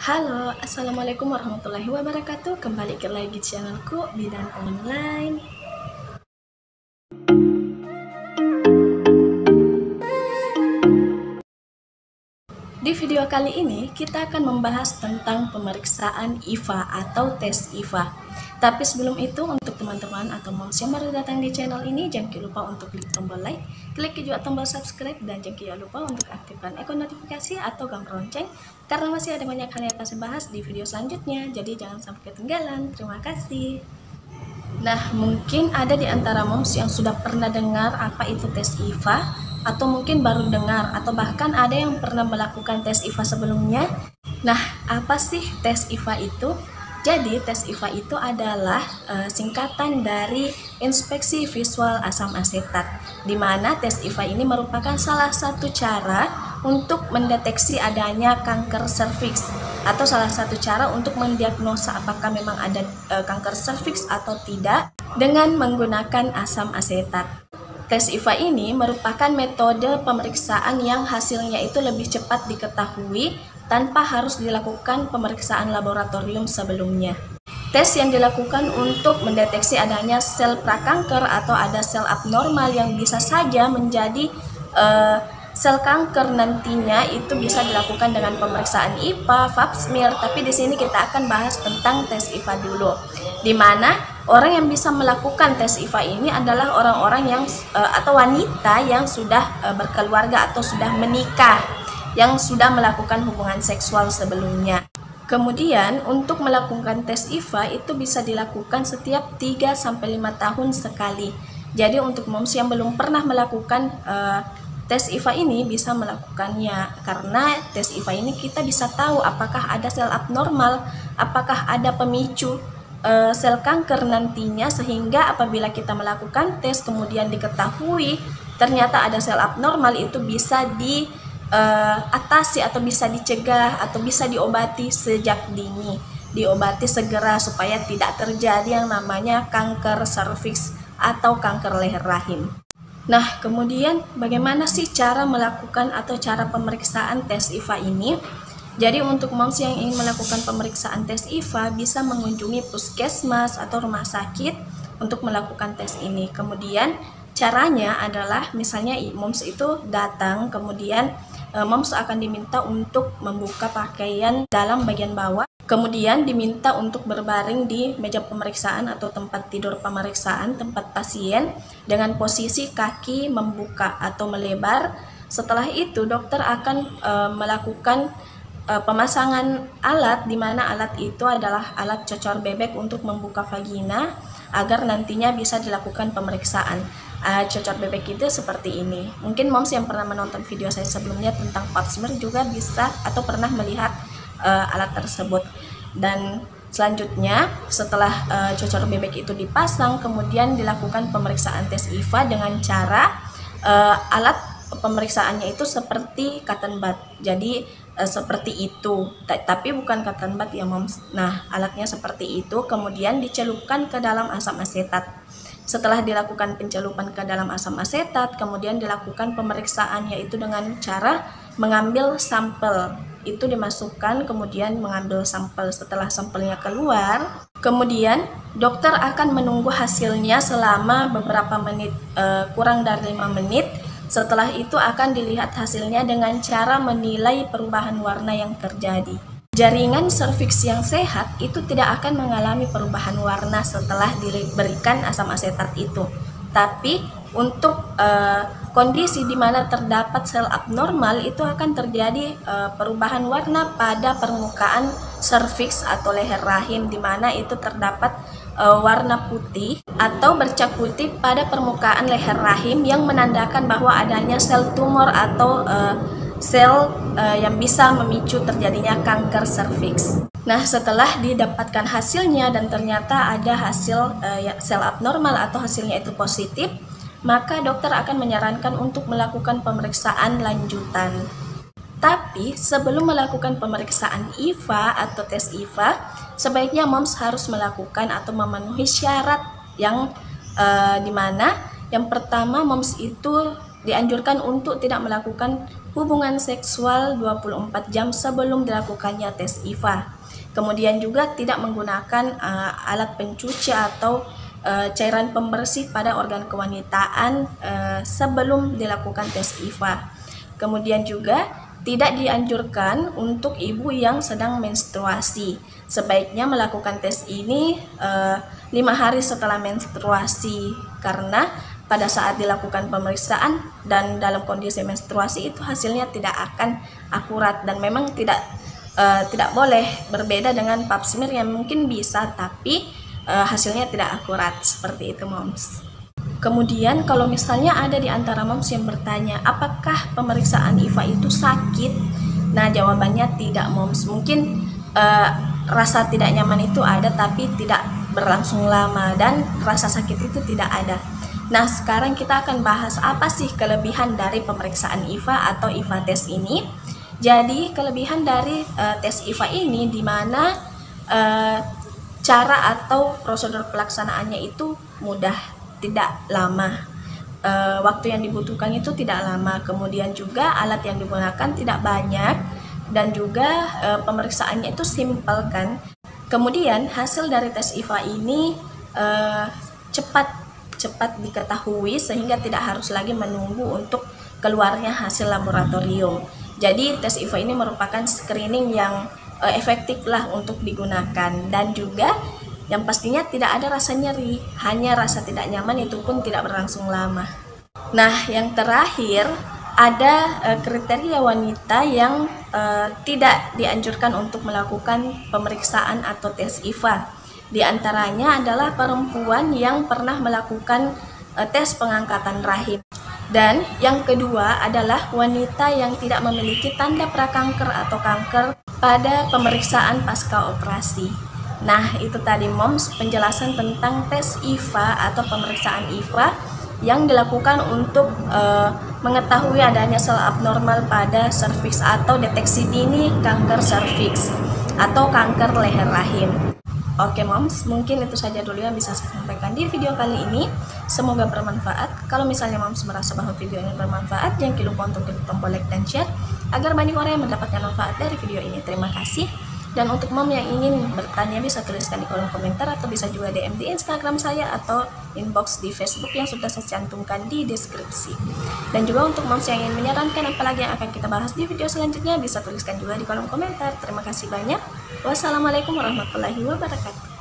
Halo, Assalamualaikum warahmatullahi wabarakatuh. Kembali lagi di channelku Bidan Online. Di video kali ini kita akan membahas tentang pemeriksaan IVA atau tes IVA. Tapi sebelum itu, untuk teman-teman atau moms yang baru datang di channel ini, jangan lupa untuk klik tombol like, klik juga tombol subscribe, dan jangan lupa untuk aktifkan ikon notifikasi atau gambar lonceng, karena masih ada banyak hal yang akan saya bahas di video selanjutnya, jadi jangan sampai ketinggalan. Terima kasih. Nah, mungkin ada di antara moms yang sudah pernah dengar apa itu tes IVA, atau mungkin baru dengar, atau bahkan ada yang pernah melakukan tes IVA sebelumnya. Nah, apa sih tes IVA itu? Jadi, tes IVA itu adalah singkatan dari inspeksi visual asam asetat, di mana tes IVA ini merupakan salah satu cara untuk mendeteksi adanya kanker serviks, atau salah satu cara untuk mendiagnosa apakah memang ada kanker serviks atau tidak dengan menggunakan asam asetat. Tes IVA ini merupakan metode pemeriksaan yang hasilnya itu lebih cepat diketahui tanpa harus dilakukan pemeriksaan laboratorium sebelumnya. Tes yang dilakukan untuk mendeteksi adanya sel prakanker atau ada sel abnormal yang bisa saja menjadi sel kanker nantinya, itu bisa dilakukan dengan pemeriksaan IPA, Pap smear, tapi di sini kita akan bahas tentang tes IVA dulu. Di mana orang yang bisa melakukan tes IVA ini adalah orang-orang yang atau wanita yang sudah berkeluarga atau sudah menikah, yang sudah melakukan hubungan seksual sebelumnya. Kemudian untuk melakukan tes IVA itu bisa dilakukan setiap 3-5 tahun sekali. Jadi untuk moms yang belum pernah melakukan tes IVA ini bisa melakukannya, karena tes IVA ini kita bisa tahu apakah ada sel abnormal, apakah ada pemicu sel kanker nantinya, sehingga apabila kita melakukan tes kemudian diketahui ternyata ada sel abnormal, itu bisa diatasi atau bisa dicegah atau bisa diobati sejak dini, diobati segera supaya tidak terjadi yang namanya kanker serviks atau kanker leher rahim. Nah, kemudian bagaimana sih cara melakukan atau cara pemeriksaan tes IVA ini? Jadi untuk moms yang ingin melakukan pemeriksaan tes IVA bisa mengunjungi puskesmas atau rumah sakit untuk melakukan tes ini. Kemudian caranya adalah misalnya moms itu datang, kemudian moms akan diminta untuk membuka pakaian dalam bagian bawah, kemudian diminta untuk berbaring di meja pemeriksaan atau tempat tidur pemeriksaan tempat pasien dengan posisi kaki membuka atau melebar. Setelah itu dokter akan melakukan pemasangan alat, di mana alat itu adalah alat cocor bebek untuk membuka vagina agar nantinya bisa dilakukan pemeriksaan. Cocor bebek itu seperti ini. Mungkin moms yang pernah menonton video saya sebelumnya tentang Pap smear juga bisa atau pernah melihat alat tersebut. Dan selanjutnya setelah cocor bebek itu dipasang, kemudian dilakukan pemeriksaan tes IVA dengan cara alat pemeriksaannya itu seperti cotton bud. Jadi seperti itu, tapi bukan cotton bud ya moms. Nah, alatnya seperti itu, kemudian dicelupkan ke dalam asam asetat. Setelah dilakukan pencelupan ke dalam asam asetat, kemudian dilakukan pemeriksaan, yaitu dengan cara mengambil sampel. Itu dimasukkan, kemudian mengambil sampel. Setelah sampelnya keluar, kemudian dokter akan menunggu hasilnya selama beberapa menit, kurang dari 5 menit. Setelah itu akan dilihat hasilnya dengan cara menilai perubahan warna yang terjadi. Jaringan serviks yang sehat itu tidak akan mengalami perubahan warna setelah diberikan asam asetat itu. Tapi untuk kondisi di mana terdapat sel abnormal itu akan terjadi perubahan warna pada permukaan serviks atau leher rahim, di mana itu terdapat warna putih atau bercak putih pada permukaan leher rahim yang menandakan bahwa adanya sel tumor atau sel yang bisa memicu terjadinya kanker serviks. Nah, setelah didapatkan hasilnya dan ternyata ada hasil sel abnormal atau hasilnya itu positif, maka dokter akan menyarankan untuk melakukan pemeriksaan lanjutan. Tapi sebelum melakukan pemeriksaan IVA atau tes IVA, sebaiknya moms harus melakukan atau memenuhi syarat yang dimana yang pertama moms itu dianjurkan untuk tidak melakukan hubungan seksual 24 jam sebelum dilakukannya tes IVA. Kemudian juga tidak menggunakan alat pencuci atau cairan pembersih pada organ kewanitaan sebelum dilakukan tes IVA. Kemudian juga tidak dianjurkan untuk ibu yang sedang menstruasi. Sebaiknya melakukan tes ini 5 hari setelah menstruasi, karena pada saat dilakukan pemeriksaan dan dalam kondisi menstruasi itu hasilnya tidak akan akurat, dan memang tidak boleh berbeda dengan pap smear yang mungkin bisa tapi hasilnya tidak akurat, seperti itu moms. Kemudian kalau misalnya ada di antara moms yang bertanya apakah pemeriksaan IVA itu sakit, nah jawabannya tidak moms. Mungkin rasa tidak nyaman itu ada tapi tidak berlangsung lama, dan rasa sakit itu tidak ada. Nah sekarang kita akan bahas apa sih kelebihan dari pemeriksaan IVA atau IVA tes ini. Jadi kelebihan dari tes IVA ini dimana cara atau prosedur pelaksanaannya itu mudah, tidak lama, waktu yang dibutuhkan itu tidak lama, kemudian juga alat yang digunakan tidak banyak, dan juga pemeriksaannya itu simpel kan. Kemudian hasil dari tes IVA ini cepat diketahui sehingga tidak harus lagi menunggu untuk keluarnya hasil laboratorium. Jadi tes IVA ini merupakan screening yang efektif lah untuk digunakan, dan juga yang pastinya tidak ada rasa nyeri, hanya rasa tidak nyaman, itu pun tidak berlangsung lama. Nah yang terakhir ada kriteria wanita yang tidak dianjurkan untuk melakukan pemeriksaan atau tes IVA. Di antaranya adalah perempuan yang pernah melakukan tes pengangkatan rahim. Dan yang kedua adalah wanita yang tidak memiliki tanda prakanker atau kanker pada pemeriksaan pasca operasi. Nah itu tadi moms penjelasan tentang tes IVA atau pemeriksaan IVA yang dilakukan untuk mengetahui adanya sel abnormal pada serviks atau deteksi dini kanker serviks atau kanker leher rahim. Oke moms, mungkin itu saja dulu yang bisa saya sampaikan di video kali ini. Semoga bermanfaat. Kalau misalnya moms merasa bahwa video ini bermanfaat, jangan lupa untuk klik tombol like dan share agar banyak orang yang mendapatkan manfaat dari video ini. Terima kasih. Dan untuk mom yang ingin bertanya bisa tuliskan di kolom komentar, atau bisa juga DM di Instagram saya atau inbox di Facebook yang sudah saya cantumkan di deskripsi. Dan juga untuk moms yang ingin menyarankan apalagi yang akan kita bahas di video selanjutnya bisa tuliskan juga di kolom komentar. Terima kasih banyak. Wassalamualaikum warahmatullahi wabarakatuh.